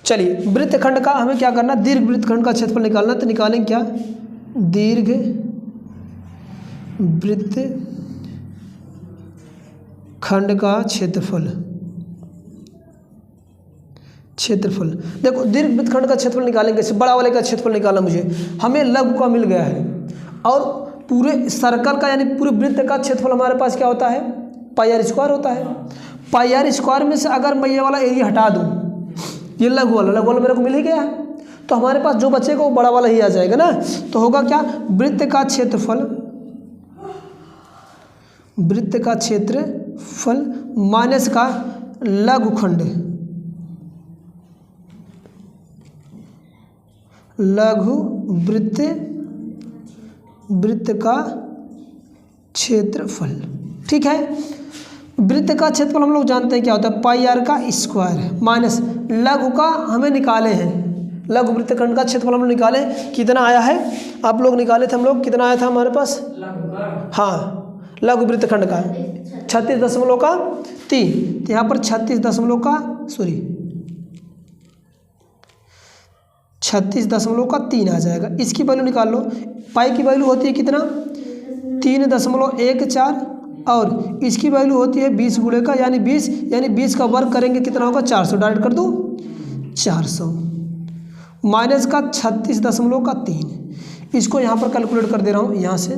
चलिए वृत्तखंड का हमें क्या करना, दीर्घ वृत्तखंड का क्षेत्रफल निकालना। तो निकालेंगे क्या, दीर्घ वृत्तखंड का क्षेत्रफल। देखो दीर्घ वृत्तखंड का क्षेत्रफल निकालेंगे, बड़ा वाले का क्षेत्रफल निकालना मुझे, हमें लघु का मिल गया है, और पूरे सर्कल का यानी पूरे वृत्त का क्षेत्रफल हमारे पास क्या होता है, पाई आर स्क्वायर होता है। पाई आर स्क्वायर में से अगर मैं ये वाला एरिया हटा दूँ, ये लघु वाला मेरे को मिल ही गया है, तो हमारे पास जो बचेगा वो बड़ा वाला ही आ जाएगा ना। तो होगा क्या, वृत्त का क्षेत्रफल माइनस का लघुखंड, लघु वृत्त का क्षेत्रफल। ठीक है, वृत्त का क्षेत्रफल हम लोग जानते हैं क्या होता है, पाई आर का स्क्वायर माइनस लघु का हमें निकाले हैं, लघु वृत्तखंड का क्षेत्रफल हम लोग निकाले, कितना आया है आप लोग निकाले थे हम लोग, कितना आया था हमारे पास, हाँ लघु वृत्तखंड का 36.3, तो यहाँ पर 36.3 आ जाएगा। इसकी वैल्यू निकाल लो, पाई की वैल्यू होती है कितना 3.14, और इसकी वैल्यू होती है 20 गुणे का यानी 20 का वर्ग करेंगे कितना होगा 400, डायरेक्ट कर दो 400 माइनस का 36.3, इसको यहाँ पर कैलकुलेट कर दे रहा हूँ यहाँ से।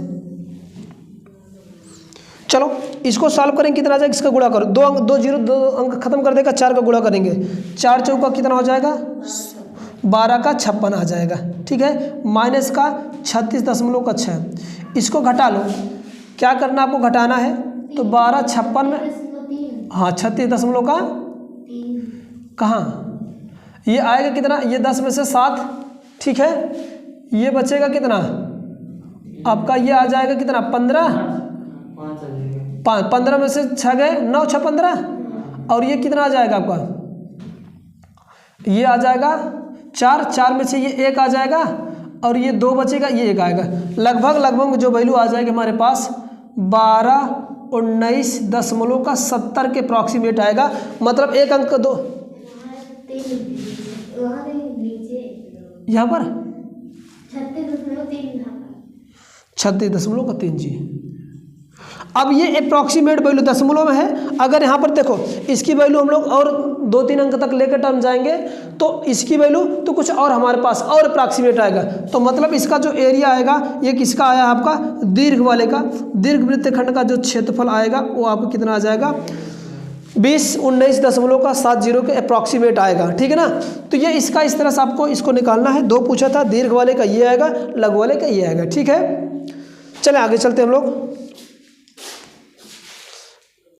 चलो इसको सॉल्व करेंगे, कितना आ जाएगा, इसका गुणा करो, 2 अंक खत्म कर देगा, 4 का गुणा करेंगे, 4 चौका कितना हो जाएगा 12 का 56 आ जाएगा। ठीक है, माइनस का 36.6, इसको घटा लो, क्या करना आपको घटाना है, तो 12 56 में, हाँ 36 का कहाँ, ये आएगा कितना, ये 10 में से 7, ठीक है, ये बचेगा कितना आपका, ये आ जाएगा कितना 15 में से 6 गए 9 6 15, और ये कितना आ जाएगा आपका, ये आ जाएगा 4 में से ये 1 आ जाएगा, और ये 2 बचेगा, ये 1 आएगा, लगभग जो वैल्यू आ जाएगी हमारे पास 1219.70 के अप्रॉक्सीमेट आएगा, मतलब एक अंक दो यहाँ पर 36.3 जी। अब ये अप्रॉक्सीमेट वैल्यू दशमलव में है, अगर यहाँ पर देखो इसकी वैल्यू हम लोग और 2-3 अंक तक लेकर टर्म जाएंगे तो इसकी वैल्यू तो कुछ और हमारे पास और अप्रॉक्सीमेट आएगा, तो मतलब इसका जो एरिया आएगा ये किसका आया आपका, दीर्घ वाले का, दीर्घ वृत्तखंड का जो क्षेत्रफल आएगा वो आपको कितना आ जाएगा 2019.70 के अप्रॉक्सीमेट आएगा। ठीक है ना, तो ये इसका इस तरह से आपको इसको निकालना है। 2 पूछा था, दीर्घ वाले का ये आएगा, लघु वाले का ये आएगा। ठीक है, चले आगे चलते हम लोग।